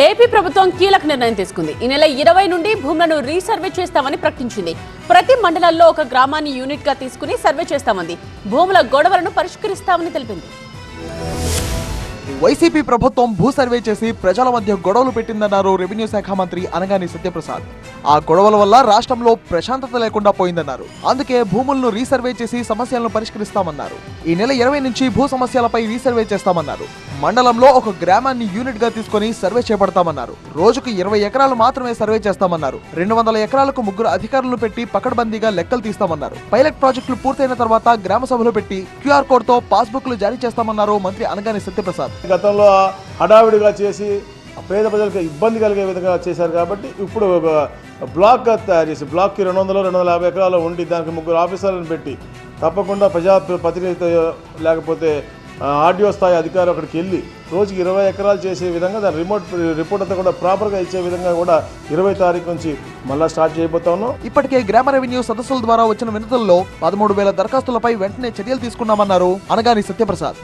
AP ప్రభుత్వం కీలక నిర్ణయం తీసుకుంది. ఈ నెల 20 నుండి భూములను రీసర్వే చేస్తామని ప్రకటించింది. ప్రతి మండలాల్లో ఒక గ్రామాన్ని యూనిట్ గా తీసుకుని సర్వే చేస్తామంది. భూముల గొడవలను పరిష్కరిస్తామని తెలిపింది. వైసీపీ ప్రభుత్వం భూ సర్వే చేసి ప్రజల మధ్య గొడవలు పెట్టిందన్నారు రెవెన్యూ శాఖ మంత్రి అనగాని సత్యప్రసాద్. ఆ గొడవల వల్ల రాష్ట్రంలో ప్రశాంతత లేకుండా పోయిందన్నారు. అందుకే భూములను రీసర్వే చేసి సమస్యలను పరిష్కరిస్తామన్నారు. ఈ నెల 20 నుంచి భూ సమస్యలపై రీసర్వే చేస్తామన్నారు. మండలంలో ఒక గ్రామాన్ని యూనిట్ గా తీసుకుని సర్వే చేపడతామన్నారు. రోజుకు 20 ఎకరాలు మాత్రమే సర్వే చేస్తామన్నారు. 200 ఎకరాలకు 3 అధికారులను పెట్టి పకడ్బందీగా లెక్కలు తీస్తామన్నారు. పైలట్ ప్రాజెక్టులు పూర్తయిన తర్వాత గ్రామ సభలు పెట్టి QR కోడ్ తో పాస్బుక్లు జారీ చేస్తామన్నారు మంత్రి అనగాని సత్యప్రసాద్. గతంలో హడావిడిగా చేసి పేద ప్రజలకు ఇబ్బంది కలిగే విధంగా చేశారు కాబట్టి ఇప్పుడు బ్లాక్ తయారు చేసి బ్లాక్కి 200-250 ఎకరాలు ఉండి దానికి 3 ఆఫీసర్లను పెట్టి తప్పకుండా ప్రజాప్రతినిధితో లేకపోతే ఆర్డీఓ స్థాయి అధికారి అక్కడికి వెళ్ళి రోజుకి 20 ఎకరాలు చేసే విధంగా దాని రిపోర్ట్ అంతా కూడా ప్రాపర్గా ఇచ్చే విధంగా కూడా 20 తారీఖు నుంచి మళ్ళీ స్టార్ట్ చేయబోతా ఉన్నాం. ఇప్పటికే గ్రామ రెవెన్యూ సదస్సుల ద్వారా వచ్చిన వినతుల్లో 13,000 దరఖాస్తులపై వెంటనే చర్యలు తీసుకున్నామన్నారు అనగాని సత్యప్రసాద్.